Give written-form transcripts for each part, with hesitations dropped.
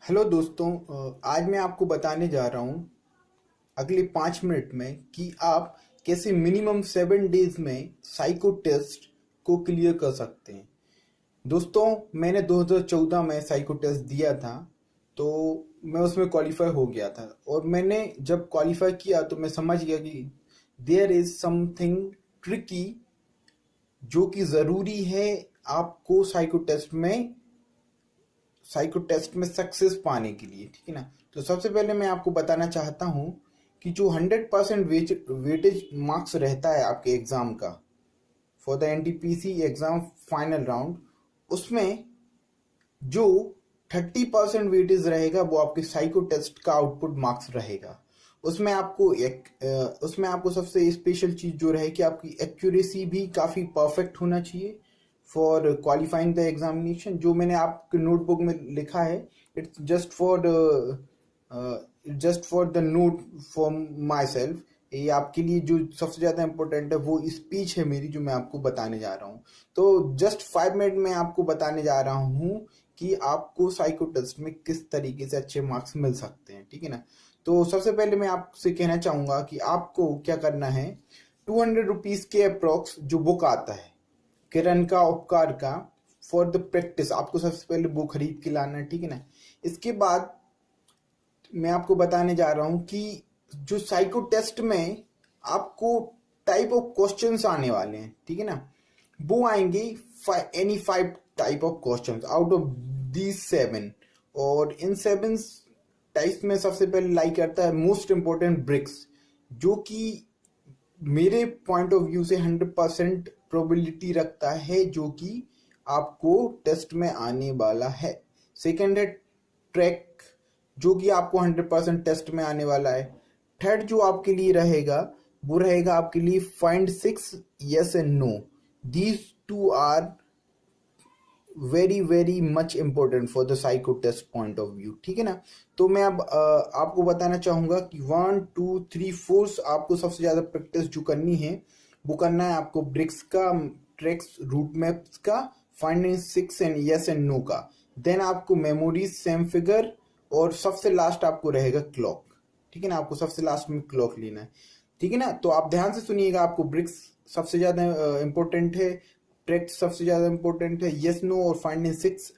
Hello दोस्तों। आज मैं आपको बताने जा रहा हूँ अगले 5 मिनट में कि आप कैसे मिनिमम 7 डेज में साइको टेस्ट को क्लियर कर सकते हैं। दोस्तों, मैंने 2014 में साइको टेस्ट दिया था, तो मैं उसमें क्वालिफाई हो गया था। और मैंने जब क्वालिफाई किया तो मैं समझ गया कि देयर इज समथिंग ट्रिकी जो कि ज़रूरी है आपको साइको टेस्ट में सक्सेस पाने के लिए। ठीक है ना। तो सबसे पहले मैं आपको बताना चाहता हूँ कि जो 100% वेटेज मार्क्स रहता है आपके एग्ज़ाम का for the NTPC exam final round, उसमें जो 30% वेटेज रहेगा वो आपके साइको टेस्ट का आउटपुट मार्क्स रहेगा। उसमें आपको सबसे स्पेशल चीज़ जो रहे कि आपकी एक्यूरेसी भी काफ़ी परफेक्ट होना चाहिए फॉर क्वालिफाइंग द एग्जामिनेशन। जो मैंने आपके नोटबुक में लिखा है, it's just for the note for my self. ये आपके लिए जो सबसे ज़्यादा इम्पोर्टेंट है वो स्पीच है मेरी, जो मैं आपको बताने जा रहा हूँ। तो जस्ट 5 मिनट में आपको बताने जा रहा हूँ कि आपको साइको टेस्ट में किस तरीके से अच्छे मार्क्स मिल सकते हैं। ठीक है ना। तो सबसे पहले मैं आपसे कहना चाहूँगा कि आपको क्या करना है। 200 रुपीज़ के अप्रोक्स जो बुक आता है किरण का उपकार का फॉर द प्रैक्टिस, आपको सबसे पहले वो खरीद के लाना है। ठीक है ना। इसके बाद मैं आपको बताने जा रहा हूँ कि जो साइको टेस्ट में आपको टाइप ऑफ क्वेश्चंस आने वाले हैं। ठीक है ना। वो आएंगे any 5 type of questions out of these 7। और इन 7 टाइप्स में सबसे पहले लाइक करता है मोस्ट इंपॉर्टेंट ब्रिक्स, जो कि मेरे पॉइंट ऑफ व्यू से 100% प्रोबेबिलिटी रखता है जो कि आपको टेस्ट में आने वाला है। सेकेंड है ट्रैक, जो कि आपको 100% टेस्ट में आने वाला है। थर्ड जो आपके लिए रहेगा वो रहेगा आपके लिए find 6 yes and no. These two are very very much important for the psycho test point of view. ठीक है ना। तो मैं अब आपको बताना चाहूँगा कि 1 2 3 4 आपको सबसे ज़्यादा प्रैक्टिस जो करनी है वो करना है आपको ब्रिक्स का, ट्रैक्स, रूट मैप्स का, finding 6 and yes and no का। देन आपको मेमोरीज, सेम फिगर, और सबसे लास्ट आपको रहेगा क्लॉक। ठीक है ना। आपको सबसे लास्ट में क्लॉक लेना है। ठीक है ना। तो आप ध्यान से सुनिएगा। आपको ब्रिक्स सबसे ज़्यादा इम्पोर्टेंट है, ट्रैक सबसे ज़्यादा इम्पोर्टेंट है, यस नो और फाइंडिंग 6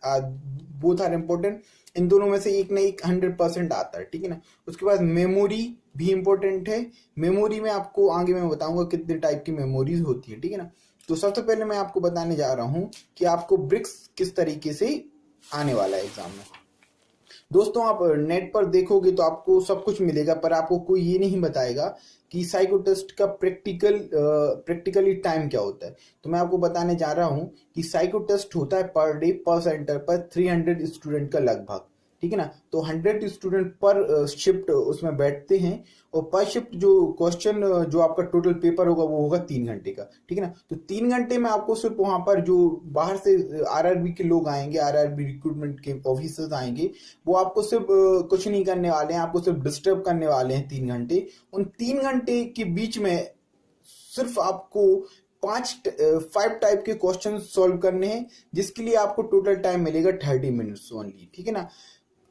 बोथ आर इम्पोर्टेंट। इन दोनों में से एक ना एक 100% आता है। ठीक है ना। उसके बाद मेमोरी भी इम्पोर्टेंट है। मेमोरी में आपको आगे मैं बताऊंगा कितने टाइप की मेमोरीज होती है। ठीक है ना। तो सबसे पहले मैं आपको बताने जा रहा हूँ कि आपको ब्रिक्स किस तरीके से आने वाला है एग्जाम में। दोस्तों, आप नेट पर देखोगे तो आपको सब कुछ मिलेगा, पर आपको कोई ये नहीं बताएगा कि साइको टेस्ट का प्रैक्टिकली टाइम क्या होता है। तो मैं आपको बताने जा रहा हूँ कि साइको टेस्ट होता है पर डे पर सेंटर पर 300 स्टूडेंट का लगभग। ठीक है ना। तो 100 स्टूडेंट पर शिफ्ट उसमें बैठते हैं, और पर शिफ्ट जो क्वेश्चन जो आपका टोटल पेपर होगा वो होगा 3 घंटे का। ठीक है ना। तो 3 घंटे में आपको सिर्फ वहां पर जो बाहर से आरआरबी के लोग आएंगे, आरआरबी रिक्रूटमेंट के ऑफिसर्स आएंगे, वो आपको सिर्फ कुछ नहीं करने वाले हैं, आपको सिर्फ डिस्टर्ब करने वाले हैं 3 घंटे। उन 3 घंटे के बीच में सिर्फ आपको 5 टाइप के क्वेश्चन सॉल्व करने हैं, जिसके लिए आपको टोटल टाइम मिलेगा 30 मिनट्स ओनली। ठीक है ना।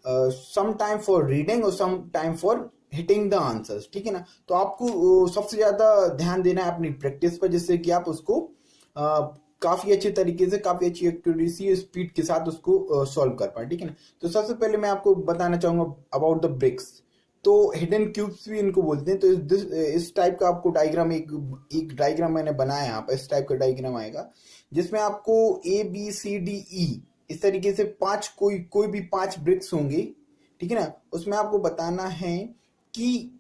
सम टाइम फॉर रीडिंग और some time for hitting the answers. ठीक है ना। तो आपको सबसे ज्यादा ध्यान देना है अपनी प्रैक्टिस पर, जिससे कि आप उसको काफी अच्छे तरीके से, काफी अच्छी एक्यूरेसी स्पीड के साथ उसको सॉल्व कर पाए। ठीक है ना। तो सबसे पहले मैं आपको बताना चाहूंगा अबाउट द ब्रिक्स। तो हिडन क्यूब्स भी इनको बोलते हैं। तो इस टाइप का आपको डायग्राम, एक डायग्राम मैंने बनाया यहाँ पर, इस टाइप का डायग्राम आएगा जिसमें आपको ABCDE इस तरीके से कोई भी 5 ब्रिक्स होंगे। ठीक है ना। उसमें आपको बताना है कि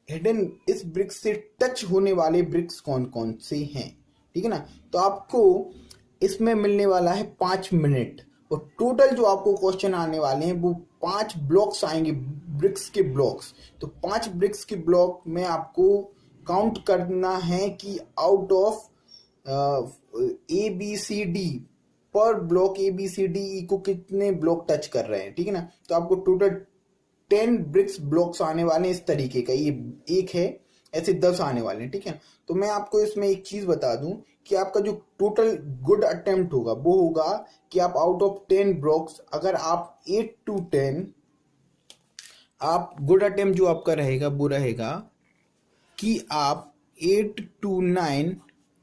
हिडन इस ब्रिक्स से टच होने वाले ब्रिक्स कौन कौन से हैं। ठीक है ना। तो आपको इसमें मिलने वाला है 5 मिनट, और टोटल जो आपको क्वेश्चन आने वाले हैं वो 5 ब्लॉक्स आएंगे, ब्रिक्स के ब्लॉक्स। तो 5 ब्रिक्स के ब्लॉक में आपको काउंट करना है कि आउट ऑफ ABCD, पर ब्लॉक ABCDE को कितने ब्लॉक टच कर रहे हैं। ठीक है ना। तो आपको टोटल 10 ब्रिक्स ब्लॉक्स आने वाले हैं इस तरीके का। ये एक है, ऐसे 10 आने वाले हैं। ठीक है। तो मैं आपको इसमें एक चीज बता दूं कि आपका जो टोटल गुड अटेम्प्ट होगा वो होगा कि आप आउट ऑफ 10 ब्लॉक्स अगर आप 8 to 10, आप गुड अटेम्प्ट जो आपका रहेगा वो रहेगा कि आप 8 to 9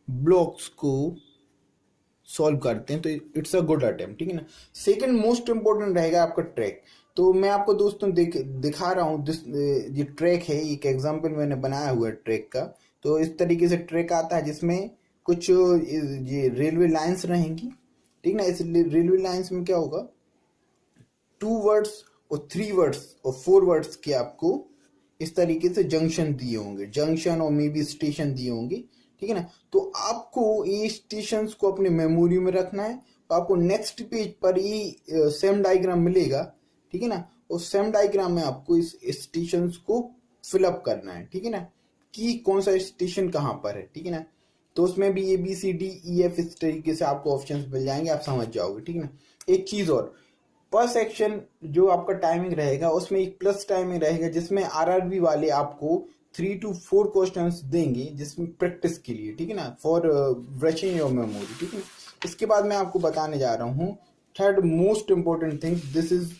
ब्लॉक्स को सॉल्व करते हैं, तो इट्स अ गुड अटेम्प्ट, ठीक है ना। सेकंड मोस्ट इंपॉर्टेंट रहेगा आपका ट्रैक। तो मैं आपको दोस्तों दिखा रहा हूँ ये ट्रैक है, एक एग्जांपल मैंने बनाया हुआ है ट्रैक का। तो इस तरीके से ट्रैक आता है जिसमें कुछ ये रेलवे लाइंस रहेंगी, ठीक ना। इस रेलवे लाइंस में क्या होगा, 2 वर्ड्स और 3 वर्ड्स और 4 वर्ड्स के आपको इस तरीके से जंक्शन दिए होंगे, जंक्शन और मे बी स्टेशन दिए होंगे, ठीक है ना। तो आपको ये स्टेशन को अपने मेमोरी में रखना है। तो आपको नेक्स्ट पेज पर ये सेम डायग्राम मिलेगा, ठीक है ना। और सेम डायग्राम में आपको इस स्टेशन को फिलअप करना है, ठीक है ना, कि कौन सा स्टेशन कहाँ पर है, ठीक है ना। तो उसमें भी ABCDEF इस तरीके से आपको ऑप्शंस मिल जाएंगे, आप समझ जाओगे, ठीक है ना। एक चीज और, पर सेक्शन जो आपका टाइमिंग रहेगा उसमें एक प्लस टाइमिंग रहेगा जिसमें RRB वाले आपको 3 to 4 क्वेश्चंस देंगे जिसमें प्रैक्टिस के लिए, ठीक है ना, फॉर ब्रशिंग योर मेमोरी, ठीक है ना। इसके बाद मैं आपको बताने जा रहा हूँ third most important thing, this is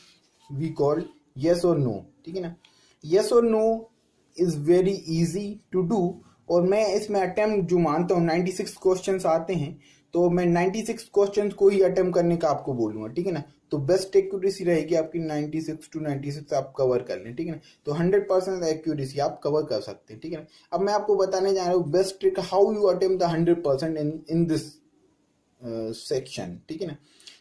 we called yes और नो, ठीक है ना। यस और no is very easy to do, और मैं इसमें अटेम्प्ट जो मानता हूँ 96 क्वेश्चंस आते हैं, तो मैं 96 क्वेश्चंस को ही अटेम्प्ट करने का आपको बोलूंगा, ठीक है ना। तो बेस्ट एक्यूरेसी रहेगी आपकी 96 to 96 आप कवर कर लें, ठीक है ना। तो 100% एक्यूरेसी आप कवर कर सकते हैं, ठीक है ना। अब मैं आपको बताने जा रहा हूँ best trick how you attempt the 100% in this section, ठीक है ना।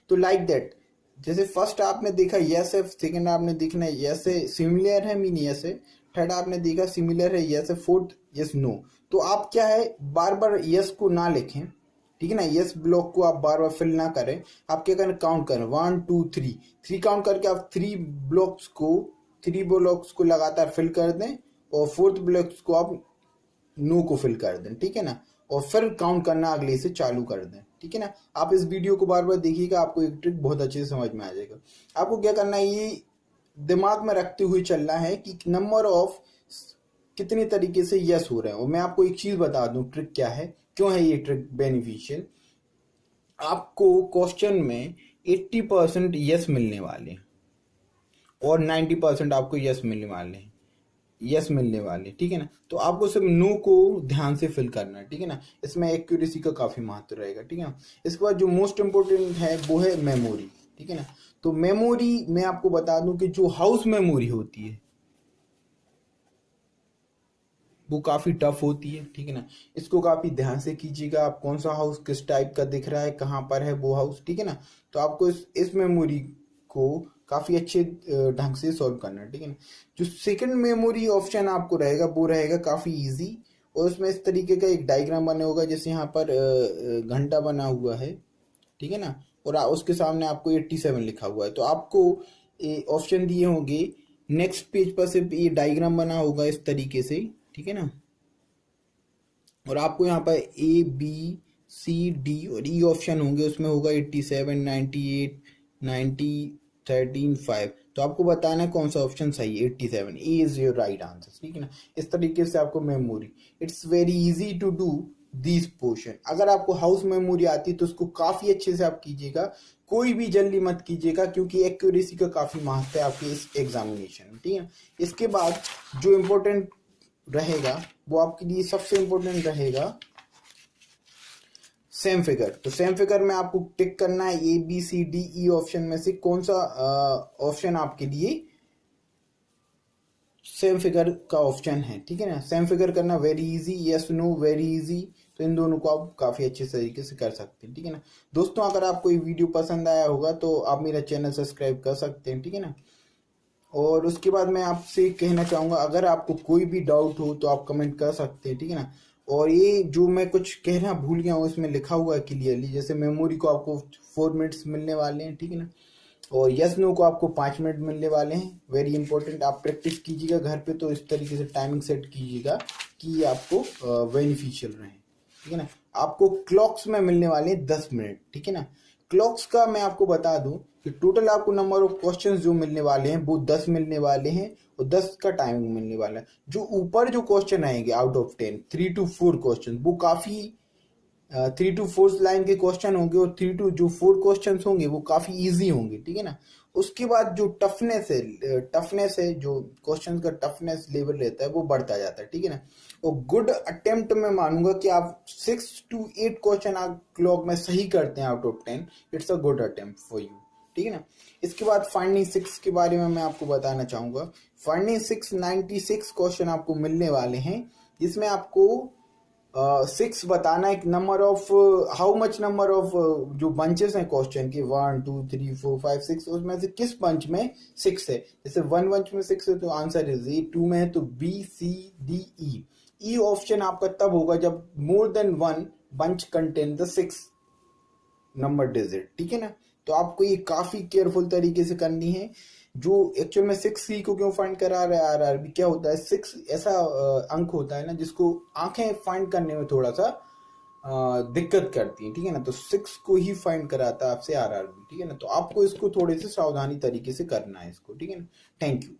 तो लाइक दैट, जैसे फर्स्ट आपने देखा यस है, सेकंड आपने देखना है यस है, सिमिलर है मीन यस है, थर्ड आपने देखा सिमिलर है यस है, फोर्थ यस नो। तो आप क्या है बार बार यस को ना लिखें, ठीक है ना, यस ब्लॉक को आप बार बार फिल ना करें, आप क्या करें काउंट करें 1 2 3 काउंट करके आप 3 ब्लॉक्स को लगातार फिल कर दें और फोर्थ ब्लॉक्स को आप नो को फिल कर दें, ठीक है ना। और फिर काउंट करना अगले से चालू कर दें, ठीक है ना। आप इस वीडियो को बार बार देखिएगा, आपको एक ट्रिक बहुत अच्छे से समझ में आ जाएगा। आपको क्या करना है, ये दिमाग में रखते हुए चलना है कि नंबर ऑफ कितने तरीके से यस हो रहे हैं। और मैं आपको एक चीज बता दूं ट्रिक क्या है, क्यों है ये ट्रिक बेनिफिशियल। आपको क्वेश्चन में 80% यस मिलने वाले और 90% आपको यस मिलने वाले, ठीक है ना। तो आपको सिर्फ नो को ध्यान से फिल करना है, ठीक है ना। इसमें एक्यूरेसी का काफी महत्व रहेगा, ठीक है ना। इसके बाद जो मोस्ट इंपोर्टेंट है वो है मेमोरी, ठीक है ना। तो मेमोरी मैं आपको बता दूं कि जो हाउस मेमोरी होती है वो काफ़ी टफ होती है, ठीक है ना। इसको काफ़ी ध्यान से कीजिएगा, आप कौन सा हाउस किस टाइप का दिख रहा है, कहाँ पर है वो हाउस, ठीक है ना। तो आपको इस मेमोरी को काफ़ी अच्छे ढंग से सॉल्व करना है, ठीक है ना। जो सेकंड मेमोरी ऑप्शन आपको रहेगा वो रहेगा काफ़ी इजी, और उसमें इस तरीके का एक डायग्राम बना होगा जैसे यहाँ पर घंटा बना हुआ है, ठीक है ना, और उसके सामने आपको 87 लिखा हुआ है। तो आपको ऑप्शन दिए होंगे, नेक्स्ट पेज पर सिर्फ ये डायग्राम बना होगा इस तरीके से, ठीक है ना। और आपको यहाँ पर ABCD और E ऑप्शन होंगे, उसमें होगा 87 98 90 13 5। तो आपको बताना है कौन सा ऑप्शन सही है, 87 A is your right answer, ठीक है ना। इस तरीके से आपको memory, it's very easy to do this portion. अगर आपको हाउस मेमोरी आती है तो उसको काफी अच्छे से आप कीजिएगा, कोई भी जल्दी मत कीजिएगा क्योंकि एक्यूरेसी का काफी महत्व है आपके इस एग्जामिनेशन में, ठीक है। इसके बाद जो इम्पोर्टेंट रहेगा वो आपके लिए सबसे इंपॉर्टेंट रहेगा सेम फिगर। तो सेम फिगर में आपको टिक करना है ABCDE ऑप्शन में से कौन सा ऑप्शन आपके लिए सेम फिगर का ऑप्शन है, ठीक है ना। सेम फिगर करना very easy, yes know very easy. तो इन दोनों को आप काफी अच्छे तरीके से कर सकते हैं, ठीक है ना। दोस्तों अगर आपको ये वीडियो पसंद आया होगा तो आप मेरा चैनल सब्सक्राइब कर सकते हैं, ठीक है ना। और उसके बाद मैं आपसे कहना चाहूँगा अगर आपको कोई भी डाउट हो तो आप कमेंट कर सकते हैं, ठीक है ना। और ये जो मैं कुछ कहना भूल गया हूँ इसमें लिखा हुआ है क्लियरली, जैसे मेमोरी को आपको 4 मिनट्स मिलने वाले हैं, ठीक है ना। और यस नो को आपको 5 मिनट मिलने वाले हैं, वेरी इंपॉर्टेंट। आप प्रैक्टिस कीजिएगा घर पे, तो इस तरीके से टाइमिंग सेट कीजिएगा कि ये आपको बेनिफिशियल रहे, ठीक है ना। आपको क्लॉक्स में मिलने वाले हैं 10 मिनट, ठीक है ना। क्लॉक्स का मैं आपको बता दूं कि टोटल आपको नंबर ऑफ क्वेश्चंस जो मिलने वाले हैं वो 10 मिलने वाले हैं और 10 का टाइमिंग मिलने वाला है। जो ऊपर जो क्वेश्चन आएंगे आउट ऑफ 10 3 to 4 क्वेश्चन वो काफ़ी 3 to 4 लाइन के क्वेश्चन होंगे और 3 to जो 4 क्वेश्चन होंगे वो काफी इजी होंगे, ठीक है ना। उसके बाद जो टफनेस है जो क्वेश्चन का टफनेस लेवल रहता है वो बढ़ता जाता है, ठीक है ना। और गुड अटेम्प्ट में मानूंगा कि आप 6 to 8 क्वेश्चन आप क्लॉक में सही करते हैं out of 10, it's a good attempt for you, ठीक है ना। इसके बाद फाइंडिंग 6 के बारे में मैं आपको बताना चाहूंगा। फाइंडिंग 6 96 क्वेश्चन आपको मिलने वाले हैं, जिसमें आपको 6 बताना, एक number of how much number of जो बंचेस हैं क्वेश्चन के 1 2 3 4 5 6, उसमें से किस बंच में 6 है। जैसे 1 बंच में 6 है तो आंसर इज ए, 2 में है तो B C D E. E option आपका तब होगा जब more than 1 bunch contain the 6 number digit, ठीक है ना। तो आपको ये काफी केयरफुल तरीके से करनी है। जो एक्चुअल में 6 ही को क्यों फाइंड करा रहा है आरआरबी, क्या होता है 6 ऐसा अंक होता है ना जिसको आंखें फाइंड करने में थोड़ा सा दिक्कत करती है, ठीक है ना। तो 6 को ही फाइंड कराता है आपसे आरआरबी, ठीक है ना। तो आपको इसको थोड़े से सावधानी तरीके से करना है इसको, ठीक है ना। Thank you.